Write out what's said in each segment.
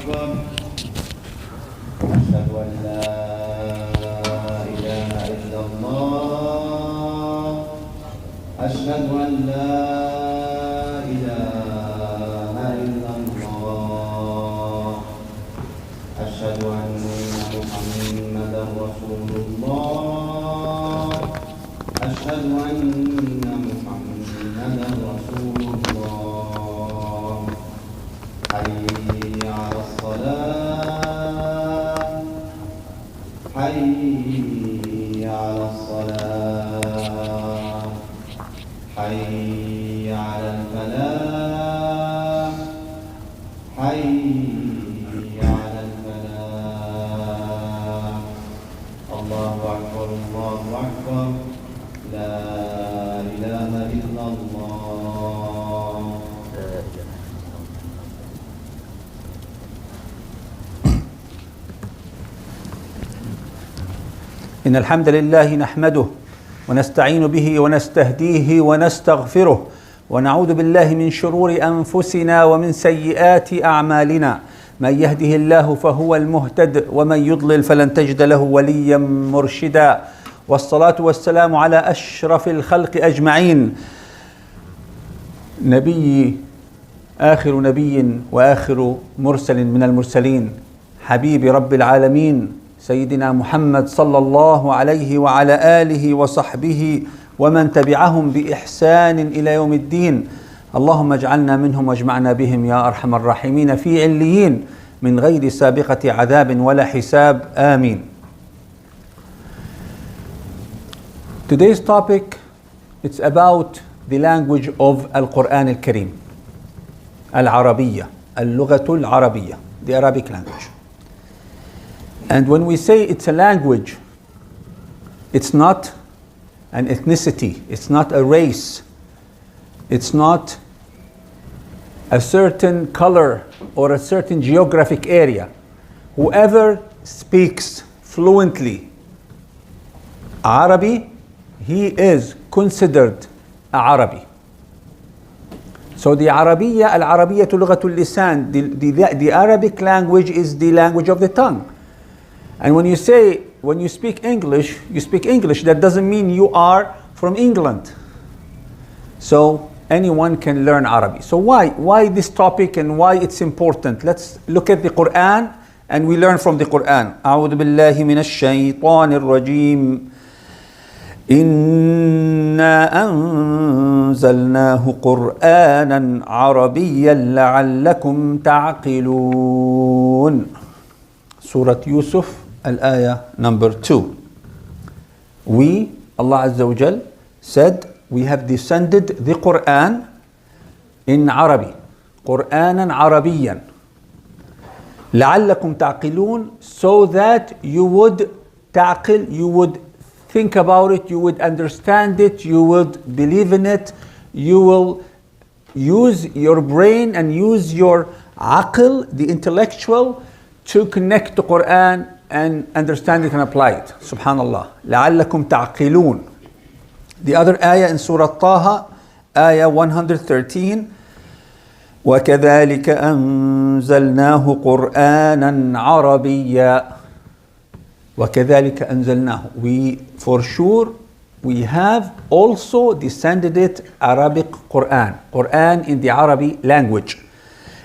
أكبر أشهد أن لا إله إلا الله أشهد أن لا إله إلا الله أشهد أن محمدا رسول الله أشهد أن محمدا رسول الله حي على الصلاة حي على الصلاة حي على الفلاح حي على الفلاح الله أكبر الله أكبر لا إله إلا الله إن الحمد لله نحمده ونستعين به ونستهديه ونستغفره ونعوذ بالله من شرور أنفسنا ومن سيئات أعمالنا من يهده الله فهو المهتد ومن يضلل فلن تجد له وليا مرشدا والصلاة والسلام على أشرف الخلق أجمعين آخر نبي وآخر مرسل من المرسلين حبيب رب العالمين سيدنا محمد صلى الله عليه وعلى آله وصحبه ومن تبعهم بإحسان إلى يوم الدين اللهم اجعلنا منهم واجمعنا بهم يا أرحم الراحمين في عليين من غير سابقة عذاب ولا حساب آمين. Today's topic, it's about the language of Al-Quran Al-Kareem, Al-Arabiya, Al-Lughatul Arabiya, the Arabic language. And when we say it's a language, it's not an ethnicity, it's not a race, it's not a certain color or a certain geographic area. Whoever speaks fluently Arabic, he is considered a Arabi. So the Arabiya, Al-Arabiyyatu Lughatul Lisan, the Arabic language is the language of the tongue. And when you speak English, you speak English. That doesn't mean you are from England. So anyone can learn Arabic. So why this topic and why it's important? Let's look at the Quran and we learn from the Quran. أعوذ بالله من الشيطان الرجيم إنا أنزلناه قرآنا عربيا لعلكم تعقلون. Surah Yusuf, al-ayah number 2. We, Allah Azza wa Jal, said we have descended the Quran in Arabic, Qur'anan Arabiyan, لعلكم تعقلون, so that you would ta'qil, you would think about it, you would understand it, you would believe in it, you will use your brain and use your aql, the intellectual, to connect the Quran and understand it and apply it. Subhanallah. لَعَلَّكُمْ تَعْقِلُونَ. The other ayah in Surah Taha, ayah 113, وَكَذَلِكَ أَنزَلْنَاهُ قُرْآنًا عَرَبِيًّا. وَكَذَلِكَ أَنزَلْنَاهُ. For sure, we have also descended it Arabic Quran. Quran in the Arabic language.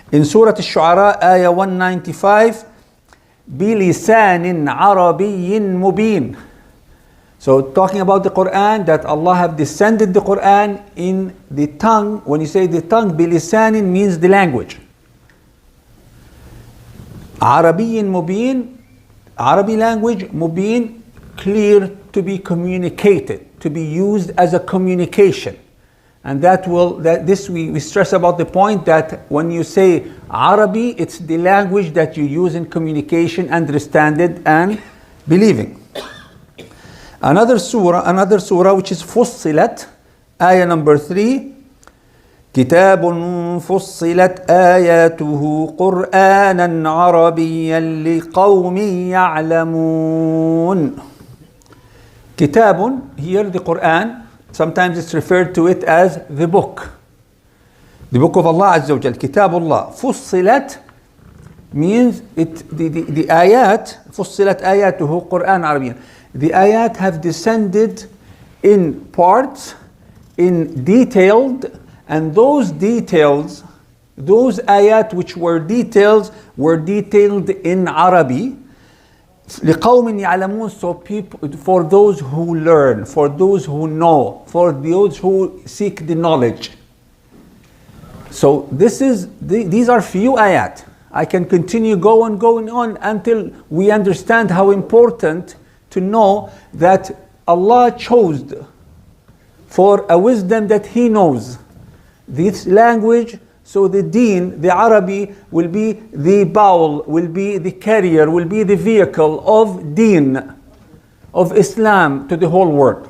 In Surah Al-Shu'ara, ayah 195, بِلِسَانٍ عَرَبِيٍّ مُبِينٍ. So talking about the Quran, that Allah have descended the Quran in the tongue. When you say the tongue, بِلِسَانٍ means the language. عَرَبِيٍّ مُبِينٍ, Arabic language, مُبِين, clear, to be communicated, to be used as a communication. And we stress about the point that when you say Arabi, it's the language that you use in communication, understand it and believing. Another surah which is Fussilat, ayah number 3, كتاب فصلت آياته قرآنا عربيا لقوم يعلمون. كتاب, here the Quran, sometimes it's referred to it as the book of Allah Azza wa Jal, Kitabullah. Fussilat means the ayat فصلت آياته قرآن عربيا. The ayat have descended in parts, in detailed, and those details, those ayat which were detailed in Arabic. لقوم يعلمون, so people, for those who learn, for those who know, for those who seek the knowledge. So these are few ayat. I can continue going on until we understand how important to know that Allah chose for a wisdom that He knows this language. So the deen, the Arabic, will be the bowl, will be the carrier, will be the vehicle of deen, of Islam to the whole world.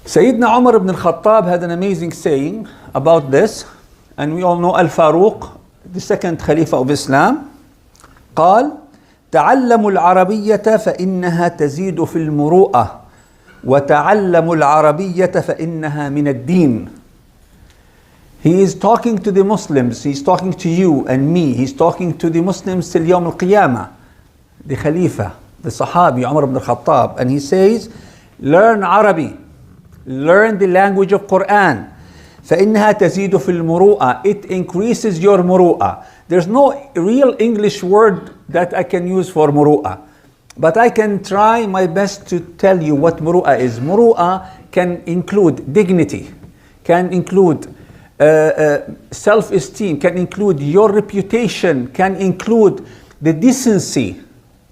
Sayyidina Umar ibn al-Khattab had an amazing saying about this, and we all know Al-Faruq, the second Khalifa of Islam, قال تعلموا العربية فإنها تزيد في المروءة وتعلموا العربية فإنها من الدين. He is talking to the Muslims, he's talking to you and me, he's talking to the Muslims till Yawm al-Qiyamah, the Khalifa, the Sahabi Umar ibn al-Khattab, and he says, learn Arabic, learn the language of Quran. فإنها تزيد في المروءة, it increases your muru'ah. There's no real English word that I can use for muru'ah, but I can try my best to tell you what muru'ah is. Muru'ah can include dignity, can include self-esteem, can include your reputation, can include the decency,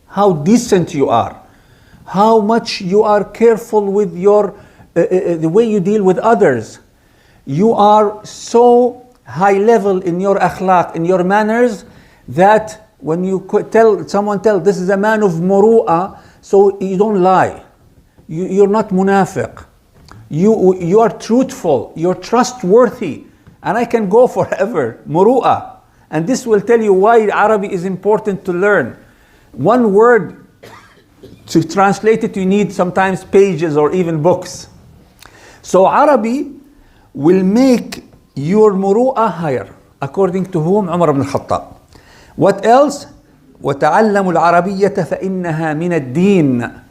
how decent you are, how much you are careful with your the way you deal with others. You are so high level in your akhlaq, in your manners, that when you tell someone, this is a man of muru'ah, so you don't lie, you're not munafiq, you are truthful, you're trustworthy. And I can go forever, muru'ah. And this will tell you why Arabic is important to learn. One word, to translate it, you need sometimes pages or even books. So Arabic will make your muru'ah higher, according to whom? Umar ibn al-Khattab. What else? وَتَعَلَّمُوا الْعَرَبِيَّةَ فَإِنَّهَا مِنَ الدِّينِ.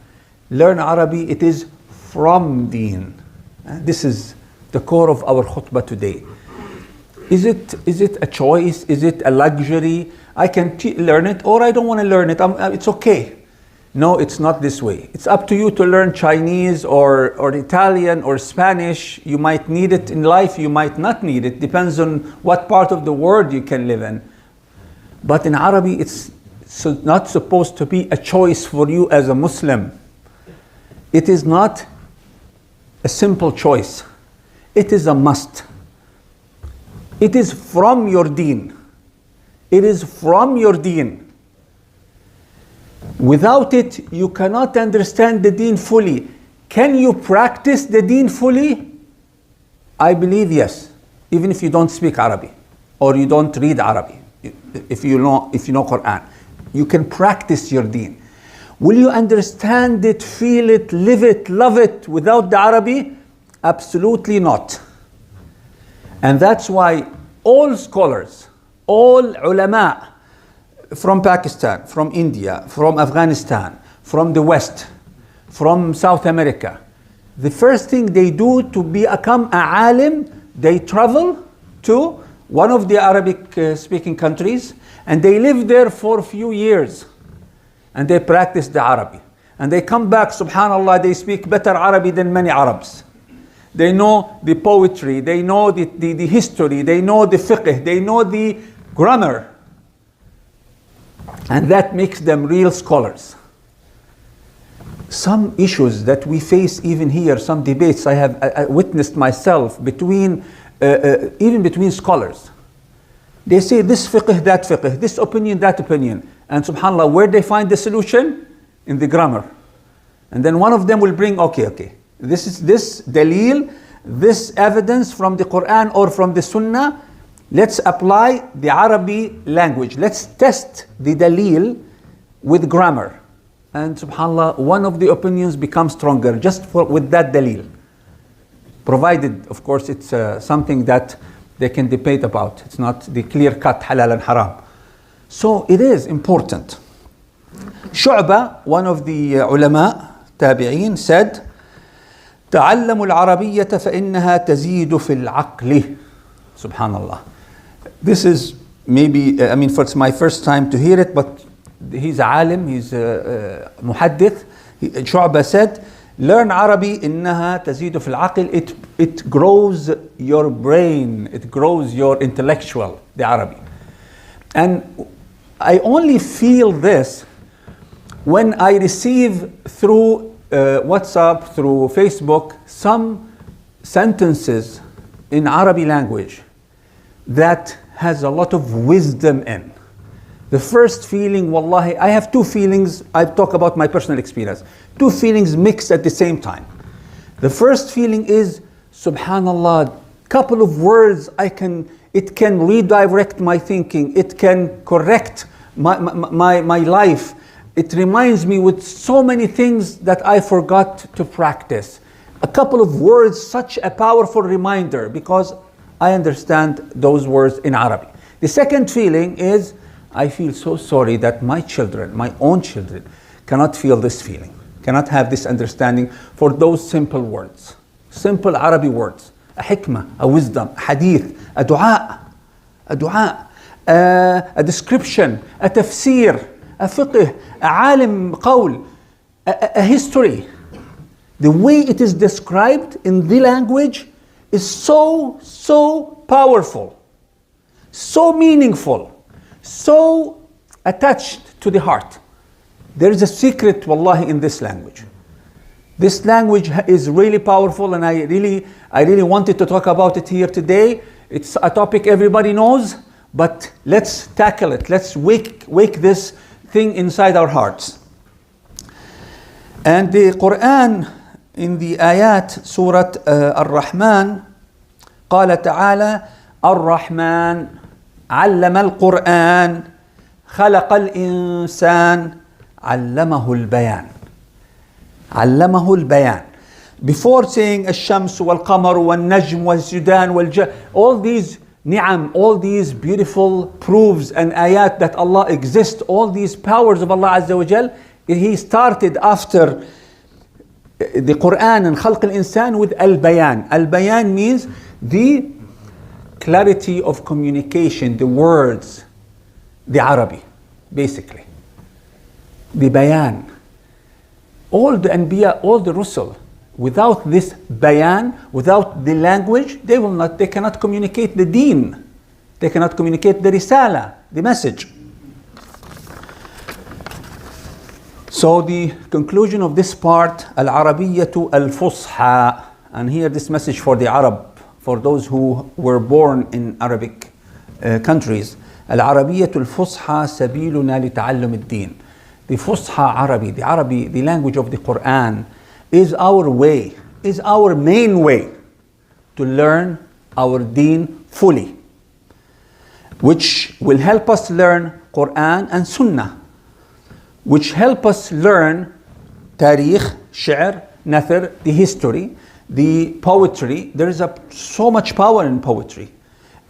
Learn Arabic, it is from deen. And this is the core of our khutbah today. Is it a choice? Is it a luxury? I can learn it, or I don't want to learn it. It's okay. No, it's not this way. It's up to you to learn Chinese or Italian or Spanish. You might need it in life, you might not need it. Depends on what part of the world you can live in. But in Arabic, it's not supposed to be a choice for you as a Muslim. It is not a simple choice. It is a must. It is from your deen. It is from your deen. Without it, you cannot understand the deen fully. Can you practice the deen fully? I believe yes, even if you don't speak Arabic or you don't read Arabic. If you know Quran, you can practice your deen. Will you understand it, feel it, live it, love it without the Arabic? Absolutely not. And that's why all scholars, all ulama from Pakistan, from India, from Afghanistan, from the West, from South America, the first thing they do to become a alim, they travel to one of the Arabic speaking countries and they live there for a few years and they practice the Arabic. And they come back, subhanallah, they speak better Arabic than many Arabs. They know the poetry, they know the history, they know the fiqh, they know the grammar. And that makes them real scholars. Some issues that we face even here, some debates I have witnessed myself between, even between scholars. They say this fiqh, that fiqh, this opinion, that opinion. And subhanAllah, where they find the solution? In the grammar. And then one of them will bring, okay. This is this dalil, this evidence from the Quran or from the Sunnah. Let's apply the Arabic language. Let's test the dalil with grammar. And subhanAllah, one of the opinions becomes stronger just with that dalil. Provided, of course, it's something that they can debate about. It's not the clear-cut halal and haram. So it is important. Shu'bah, one of the ulama, tabi'in, said, تعلموا العربية فإنها تزيد في العقل. Subhanallah. This is maybe, it's my first time to hear it, but he's a alim, he's a muhaddith. Shu'bah said, learn Arabi, إنها تزيد في العقل. It grows your brain, it grows your intellectual, the Arabic. And I only feel this when I receive through WhatsApp, through Facebook, some sentences in Arabic language that has a lot of wisdom in. The first feeling, wallahi, I have two feelings. I talk about my personal experience. Two feelings mixed at the same time. The first feeling is, subhanallah, couple of words it can redirect my thinking. It can correct my life. It reminds me with so many things that I forgot to practice. A couple of words, such a powerful reminder, because I understand those words in Arabic. The second feeling is, I feel so sorry that my children, my own children, cannot feel this feeling, cannot have this understanding for those simple words, simple Arabic words, a hikmah, a wisdom, a hadith, a dua, a description, a tafsir, a fiqh, a alim qawl, a history. The way it is described in the language is so powerful, so meaningful, so attached to the heart. There is a secret, wallahi, in this language. This language is really powerful, and I really wanted to talk about it here today. It's a topic everybody knows, but let's tackle it. Let's wake this thing inside our hearts. And the Quran, in the ayat, Surah Ar-Rahman, قال تعالى الرحمن علم القرآن خلق الإنسان علمه البيان. Before saying الشمس والقمر والنجم والسودان all these ni'am, all these beautiful proofs and ayat that Allah exists, all these powers of Allah Azza wa Jal, He started after the Quran and خلق الإنسان with al-bayan. Al-bayan means the clarity of communication, the words, the Arabic, basically. The bayan. All the Anbiya, all the Rusul, without this bayan, without the language, they cannot communicate the deen. They cannot communicate the risala, the message. So the conclusion of this part, al-Arabiyyatu al-Fusha, and here this message for the Arab, for those who were born in Arabic countries. Al-Arabiyyatu al-Fusha sabiluna li ta'allum ad-din. The Fusha Arabi, the language of the Quran, is our way, is our main way to learn our deen fully, which will help us learn Quran and Sunnah, which help us learn Tariq, Shi'r, Nathar, the history, the poetry. There is so much power in poetry.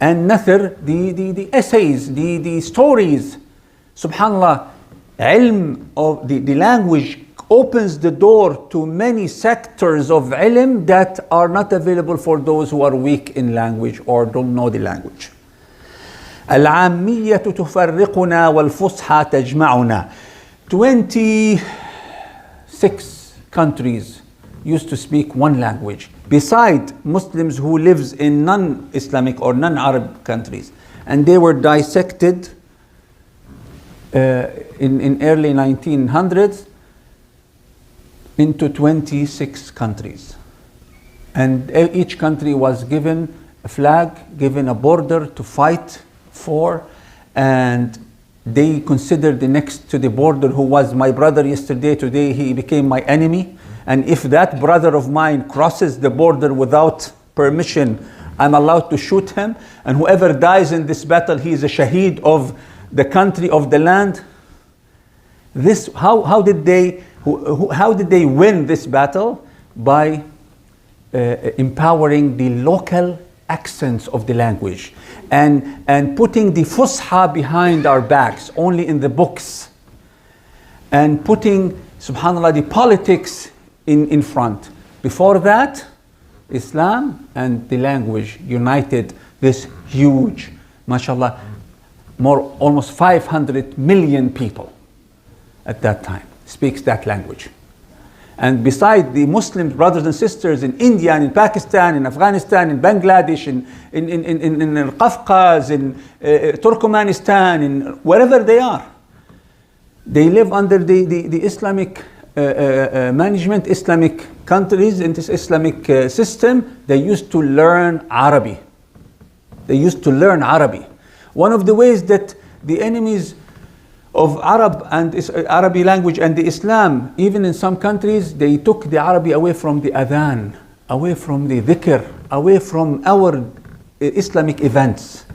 And Nathar, the essays, the stories. Subhanallah, ilm of the language opens the door to many sectors of ilm that are not available for those who are weak in language or don't know the language. العامية تفرقنا والفصحى تجمعنا. 26 countries used to speak one language, beside Muslims who lives in non-Islamic or non-Arab countries. And they were dissected in early 1900s into 26 countries. And each country was given a flag, given a border to fight for, and they considered the next to the border, who was my brother yesterday, today he became my enemy. And if that brother of mine crosses the border without permission, I'm allowed to shoot him. And whoever dies in this battle, he is a shaheed of the country, of the land. This, how did they win this battle? By empowering the local accents of the language, and putting the fusha behind our backs, only in the books, and putting, subhanAllah, the politics in front. Before that, Islam and the language united this huge, mashallah, almost 500 million people at that time speaks that language. And beside the Muslim brothers and sisters in India and in Pakistan, in Afghanistan, in Bangladesh, in Kafkaz, in Turkmenistan, in wherever they are, they live under the Islamic management, Islamic countries, in this Islamic system. They used to learn Arabic. They used to learn Arabic. One of the ways that the enemies of Arab and Arabic language and the Islam, even in some countries, they took the Arabic away from the adhan, away from the dhikr, away from our Islamic events.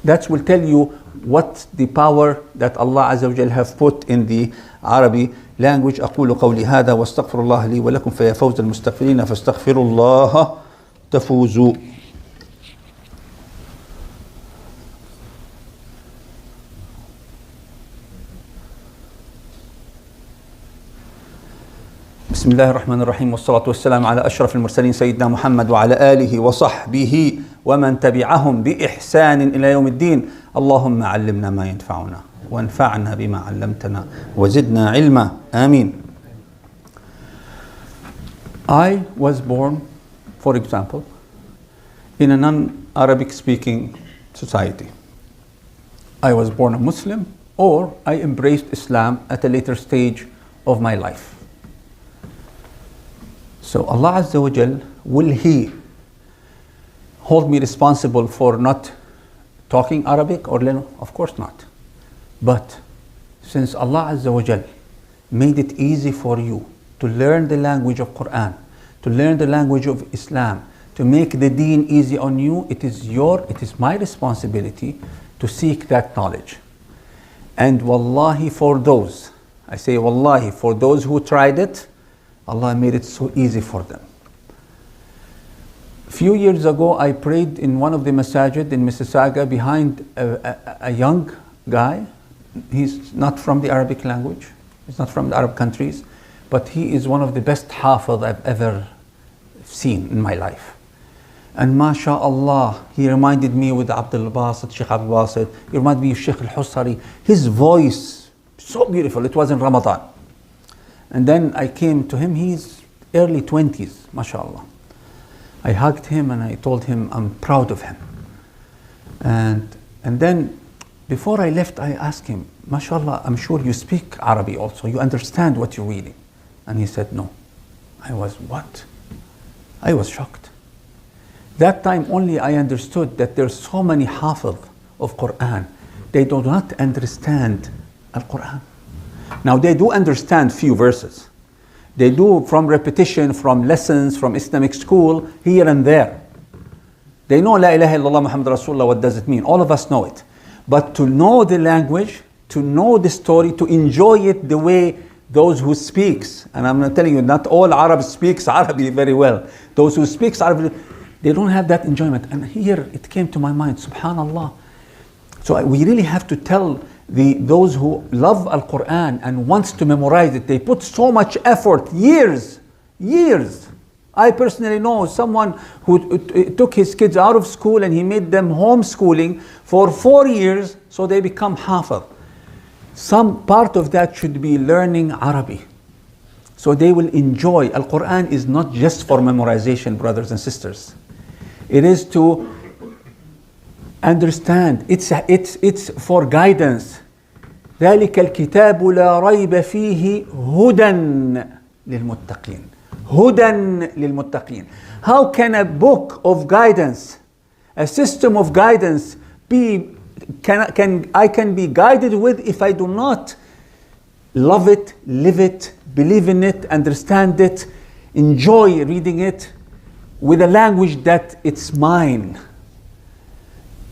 That will tell you what the power that Allah Azza wa Jal have put in the Arabic language. أقول قولي هذا واستغفر الله لي ولكم فيا فوز المستغفرين فاستغفروا الله تفوزوا. بسم الله الرحمن الرحيم والصلاة والسلام على أشرف المرسلين سيدنا محمد وعلى آله وصحبه ومن تبعهم بإحسان إلى يوم الدين. اللهم علمنا ما ينفعنا وانفعنا بما علمتنا وزدنا علما. آمين. I was born, for example, in a non-Arabic speaking society. I was born a Muslim, or I embraced Islam at a later stage of my life. So Allah Azza wa Jal, will He hold me responsible for not talking Arabic or learning? Of course not. But since Allah Azza wa Jal made it easy for you to learn the language of Quran, to learn the language of Islam, to make the deen easy on you, it is my responsibility to seek that knowledge. And wallahi, for those, I say wallahi, for those who tried it, Allah made it so easy for them. A few years ago, I prayed in one of the masajid in Mississauga behind a young guy. He's not from the Arabic language. He's not from the Arab countries, but he is one of the best hafiz I've ever seen in my life. And mashallah, he reminded me with Abdul Basit, Sheikh Abdul Basit. He reminded me of Sheikh Al-Husari. His voice, so beautiful. It was in Ramadan. And then I came to him, he's early 20s, mashallah. I hugged him and I told him I'm proud of him. And then before I left, I asked him, mashallah, I'm sure you speak Arabic also, you understand what you're reading. And he said, no. I was, what? I was shocked. That time only I understood that there's so many hafiz of Quran. They do not understand Al-Quran. Now they do understand few verses. They do from repetition, from lessons, from Islamic school, here and there. They know La ilaha illallah Muhammad Rasulullah, what does it mean? All of us know it. But to know the language, to know the story, to enjoy it the way those who speaks, and I'm not telling you, not all Arabs speaks Arabic very well. Those who speaks Arabic, they don't have that enjoyment. And here it came to my mind, subhanallah. So we really have to tell those who love Al-Quran and wants to memorize it, they put so much effort, years. I personally know someone who took his kids out of school and he made them homeschooling for 4 years so they become hafiz. Some part of that should be learning Arabic, so they will enjoy. Al-Quran is not just for memorization, brothers and sisters. It is to understand. It's for guidance. ذلك الكتاب لا ريب فيه هدى للمتقين. هدى للمتقين. How can a book of guidance, a system of guidance I can be guided with if I do not love it, live it, believe in it, understand it, enjoy reading it with a language that it's mine.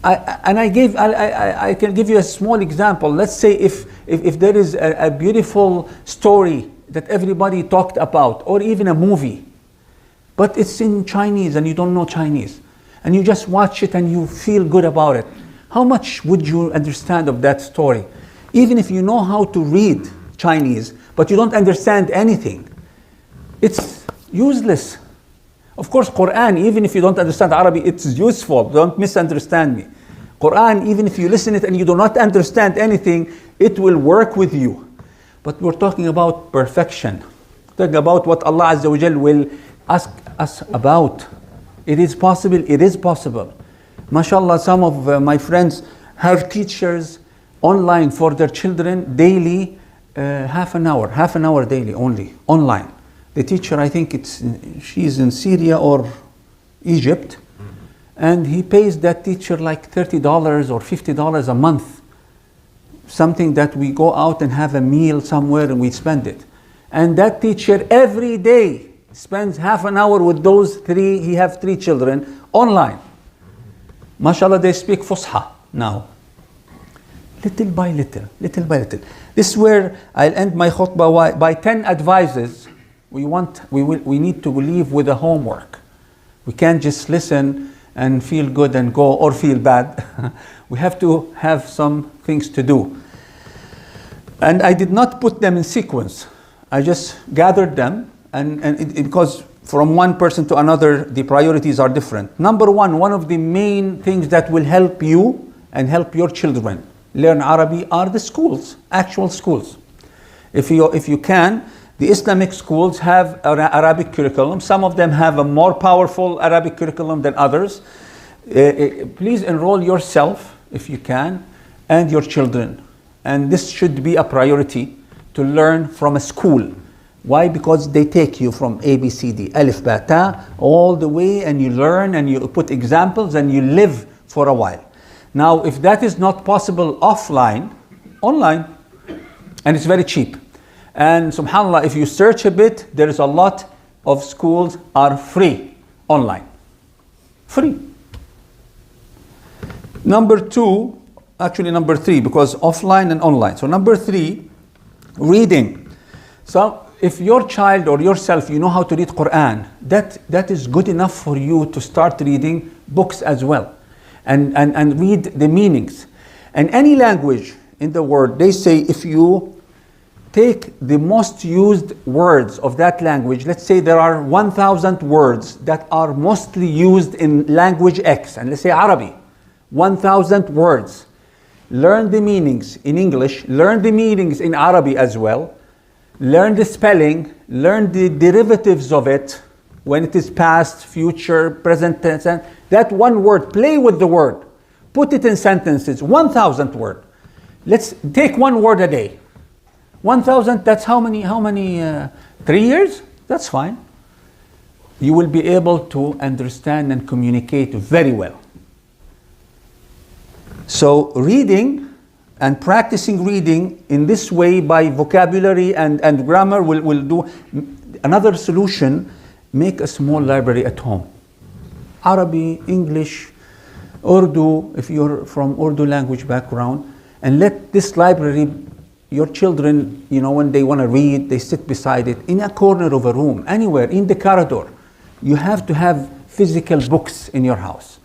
I can give you a small example. Let's say if there is a beautiful story that everybody talked about, or even a movie, but it's in Chinese and you don't know Chinese, and you just watch it and you feel good about it. How much would you understand of that story? Even if you know how to read Chinese, but you don't understand anything, it's useless. Of course, Quran, even if you don't understand Arabic, it's useful. Don't misunderstand me. Quran, even if you listen it and you do not understand anything, it will work with you. But we're talking about perfection. Talking about what Allah Azza wa Jal will ask us about. It is possible. It is possible. MashaAllah, some of my friends have teachers online for their children daily, half an hour daily only, online. The teacher, I think she's in Syria or Egypt, and he pays that teacher like $30 or $50 a month. Something that we go out and have a meal somewhere and we spend it. And that teacher every day spends half an hour with those three, he have 3 children, online. MashaAllah, they speak Fusha now. Little by little. This is where I'll end my khutbah by 10 advices. We need to leave with a homework. We can't just listen and feel good and go, or feel bad. We have to have some things to do. And I did not put them in sequence. I just gathered them, because from one person to another, the priorities are different. Number one of the main things that will help you and help your children learn Arabic are the schools, actual schools. If you can, the Islamic schools have an Arabic curriculum. Some of them have a more powerful Arabic curriculum than others. Please enroll yourself, if you can, and your children. And this should be a priority, to learn from a school. Why? Because they take you from A, B, C, D, Alif, Ba, Ta, all the way, and you learn and you put examples and you live for a while. Now, if that is not possible offline, online, and it's very cheap. And subhanAllah, if you search a bit, there is a lot of schools are free online. Free. Number 3, because offline and online. So number 3, reading. So if your child or yourself, you know how to read Quran, that is good enough for you to start reading books as well. And read the meanings. And any language in the world, they say if you take the most used words of that language, let's say there are 1,000 words that are mostly used in language X, and let's say Arabic, 1,000 words. Learn the meanings in English, learn the meanings in Arabic as well, learn the spelling, learn the derivatives of it, when it is past, future, present tense, and that one word, play with the word, put it in sentences, 1,000 words. Let's take one word a day. 1,000, that's how many, 3 years? That's fine. You will be able to understand and communicate very well. So reading and practicing reading in this way by vocabulary and grammar will do. Another solution, make a small library at home. Arabic, English, Urdu, if you're from Urdu language background, and let this library, your children, when they want to read, they sit beside it in a corner of a room, anywhere, in the corridor. You have to have physical books in your house.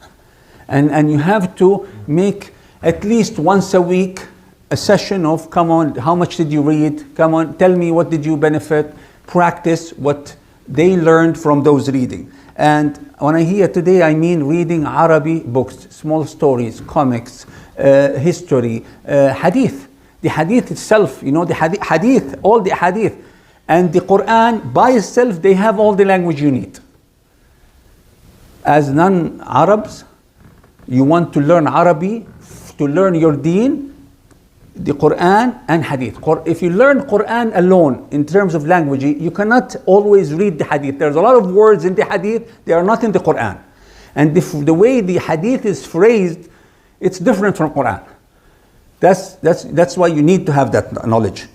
And you have to make at least once a week a session of, come on, how much did you read? Come on, tell me what did you benefit? Practice what they learned from those reading. And when I hear today, I mean reading Arabic books, small stories, comics, history, hadith. The hadith itself, the hadith, all the hadith. And the Quran by itself, they have all the language you need. As non-Arabs, you want to learn Arabic, to learn your deen, the Quran and hadith. If you learn Quran alone in terms of language, you cannot always read the hadith. There's a lot of words in the hadith, they are not in the Quran. And the way the hadith is phrased, it's different from Quran. That's why you need to have that knowledge.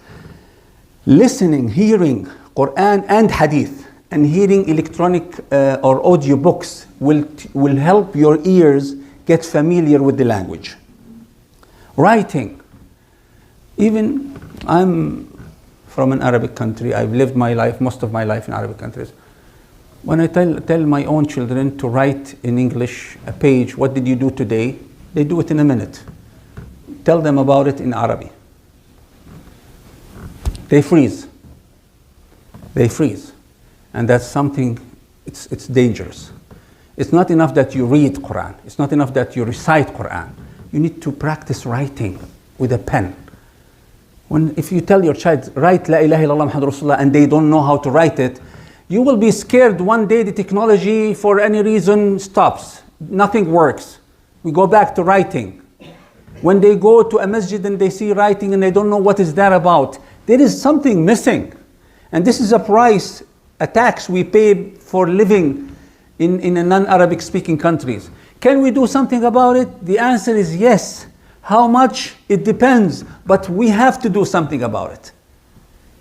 Listening, hearing Quran and hadith, and hearing electronic or audio books will help your ears get familiar with the language. Writing. Even I'm from an Arabic country. I've lived my life, most of my life in Arabic countries. When I tell my own children to write in English a page, what did you do today? They do it in a minute. Tell them about it in Arabic. They freeze. They freeze. And that's something, it's dangerous. It's not enough that you read Quran. It's not enough that you recite Quran. You need to practice writing with a pen. If you tell your child, write La ilaha illallah Muhammad Rasulullah, and they don't know how to write it, you will be scared one day the technology for any reason stops. Nothing works. We go back to writing. When they go to a masjid and they see writing and they don't know what is that about, there is something missing. And this is a tax we pay for living in a non-Arabic speaking countries. Can we do something about it? The answer is yes. How much? It depends. But we have to do something about it.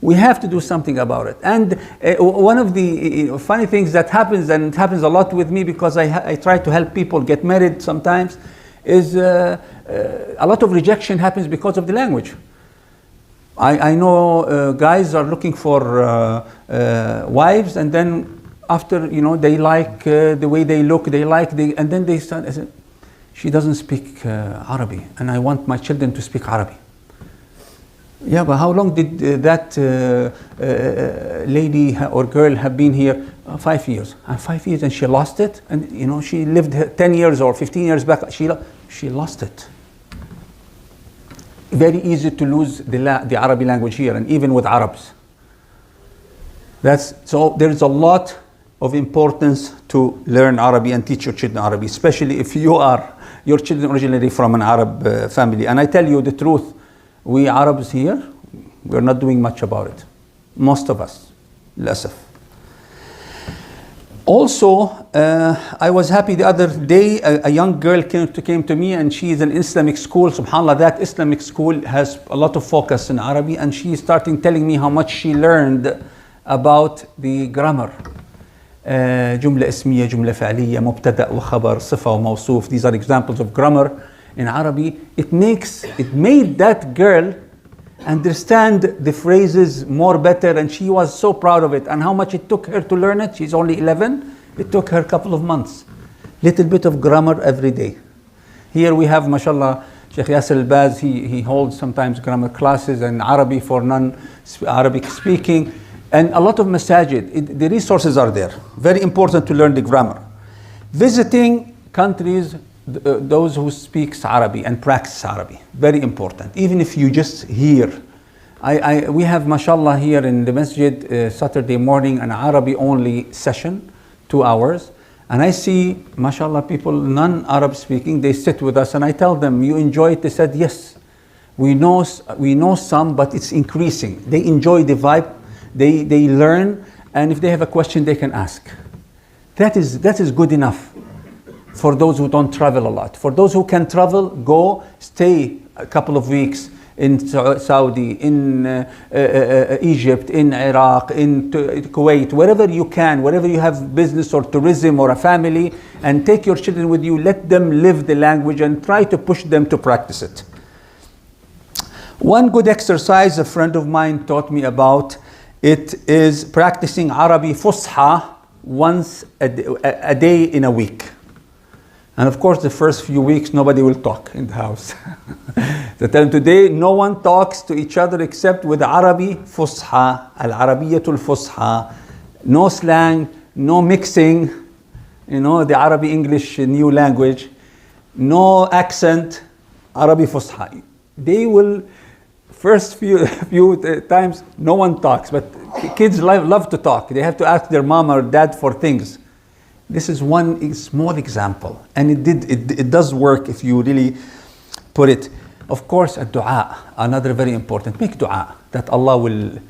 We have to do something about it. And one of the funny things that happens, and it happens a lot with me because I try to help people get married sometimes, is a lot of rejection happens because of the language. I know guys are looking for wives, and then after, they like the way they look, and then they start, she doesn't speak Arabic, and I want my children to speak Arabic. Yeah, but how long did that lady or girl have been here? 5 years. And 5 years, and she lost it. And she lived 10 years or 15 years back. She lost it. Very easy to lose the Arabic language here, and even with Arabs. So there is a lot of importance to learn Arabic and teach your children Arabic, especially if your children originally from an Arab family. And I tell you the truth, we Arabs here, we're not doing much about it. Most of us, للأسف. Also, I was happy the other day, a young girl came to me, and she is in Islamic school. SubhanAllah, that Islamic school has a lot of focus in Arabic, and she is starting telling me how much she learned about the grammar. جملة اسمية, جملة فعلية, مبتدأ وخبر, صفة وموصوف. These are examples of grammar in Arabic. It made that girl understand the phrases more better, and she was so proud of it. And how much it took her to learn it? She's only 11. It took her a couple of months. Little bit of grammar every day. Here we have, mashallah, Sheikh Yasser Aboutaha, he holds sometimes grammar classes in Arabic for non-Arabic speaking. And a lot of masajid, the resources are there. Very important to learn the grammar. Visiting countries, those who speak Arabic and practice Arabic, very important. Even if you just hear. We have, mashallah, here in the masjid, Saturday morning, an Arabic only session, 2 hours. And I see, mashallah, people non-Arab speaking, they sit with us, and I tell them, you enjoy it? They said, yes. We know some, but it's increasing. They enjoy the vibe. They learn, and if they have a question, they can ask. That is good enough for those who don't travel a lot. For those who can travel, go stay a couple of weeks in Saudi, in Egypt, in Iraq, in Kuwait, wherever you can, wherever you have business or tourism or a family, and take your children with you. Let them live the language and try to push them to practice it. One good exercise a friend of mine taught me about, it is practicing Arabic Fusha once a day in a week. And of course, the first few weeks, nobody will talk in the house. Today, no one talks to each other except with Arabic Fusha, Al-Arabiyyatul Fusha. No slang, no mixing, the Arabic English new language. No accent, Arabic Fusha. They will, first few times, no one talks, but kids love to talk. They have to ask their mom or dad for things. This is one small example, and it does work if you really put it. Of course, a dua, another very important. Make dua that Allah will,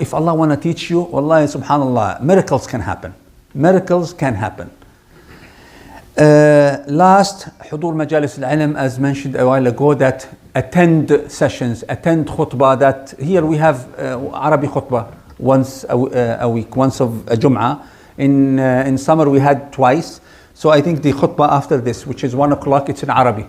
if Allah want to teach you, wallahi, subhanallah, miracles can happen. Miracles can happen. Last, حضور مجالس العلم, as mentioned a while ago, that attend sessions, attend khutbah. That here we have Arabic khutbah once a week, once of a Jum'ah. In summer we had twice. So I think the khutbah after this, which is 1 o'clock, it's in Arabic.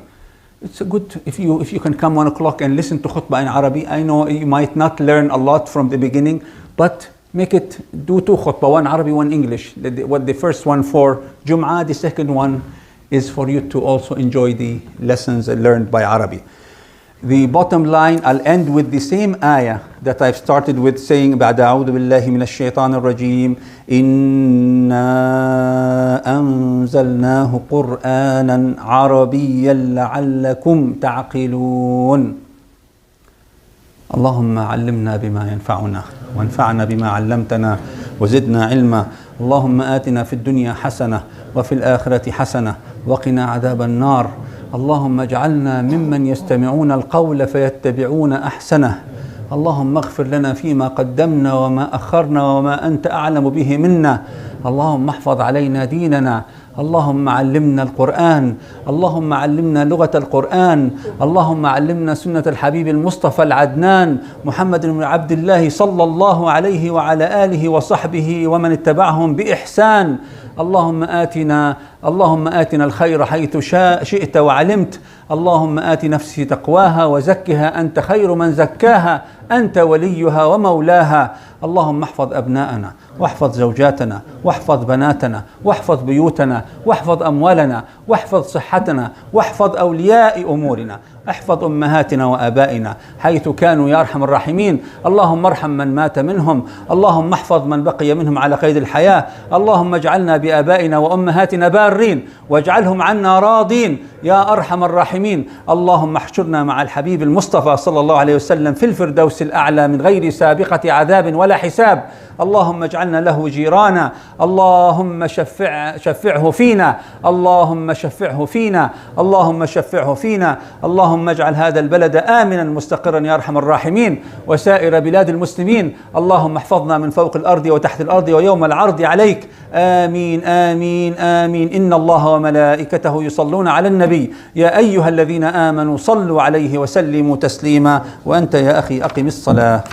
It's a good, if you can come 1 o'clock and listen to khutbah in Arabic. I know you might not learn a lot from the beginning, but make it, do 2 khutbah, 1 Arabic, 1 English. What the first one for Jum'ah, the second one is for you to also enjoy the lessons learned by Arabic. The bottom line, I'll end with the same ayah that I've started with saying, بعد أعوذ بالله من الشيطان الرجيم إنا أنزلناه قرآنا عربيا لعلكم تعقلون. اللهم علمنا بما ينفعنا وانفعنا بما علمتنا وزدنا علما. اللهم آتنا في الدنيا حسنة وفي الآخرة حسنة وقنا عذاب النار. اللهم اجعلنا ممن يستمعون القول فيتبعون أحسنه. اللهم اغفر لنا فيما قدمنا وما أخرنا وما أنت أعلم به منا. اللهم احفظ علينا ديننا. اللهم علمنا القرآن. اللهم علمنا لغة القرآن. اللهم علمنا سنة الحبيب المصطفى العدنان محمد بن عبد الله صلى الله عليه وعلى آله وصحبه ومن اتبعهم بإحسان. اللهم آتنا الخير حيث شئت وعلمت. اللهم آت نفسي تقواها وزكها أنت خير من زكاها أنت وليها ومولاها. اللهم احفظ أبناءنا واحفظ زوجاتنا واحفظ بناتنا واحفظ بيوتنا واحفظ أموالنا واحفظ صحتنا واحفظ أولياء أمورنا. احفظ أمهاتنا وآبائنا حيث كانوا يا أرحم الراحمين. اللهم ارحم من مات منهم. اللهم احفظ من بقي منهم على قيد الحياة. اللهم اجعلنا بآبائنا وأمهاتنا بارين واجعلهم عنا راضين يا أرحم الراحمين. اللهم احشرنا مع الحبيب المصطفى صلى الله عليه وسلم في الفردوس الأعلى من غير سابقة عذاب ولا حساب. اللهم اجعلنا له جيرانا. اللهم شفعه فينا. اللهم شفعه فينا. اللهم شفعه فينا. اللهم اجعل هذا البلد آمنا مستقرا يا أرحم الراحمين وسائر بلاد المسلمين. اللهم احفظنا من فوق الأرض وتحت الأرض ويوم العرض عليك. آمين آمين آمين. إن الله وملائكته يصلون على النبي يا أيها الذين آمنوا صلوا عليه وسلموا تسليما. وأنت يا أخي أقم الصلاة.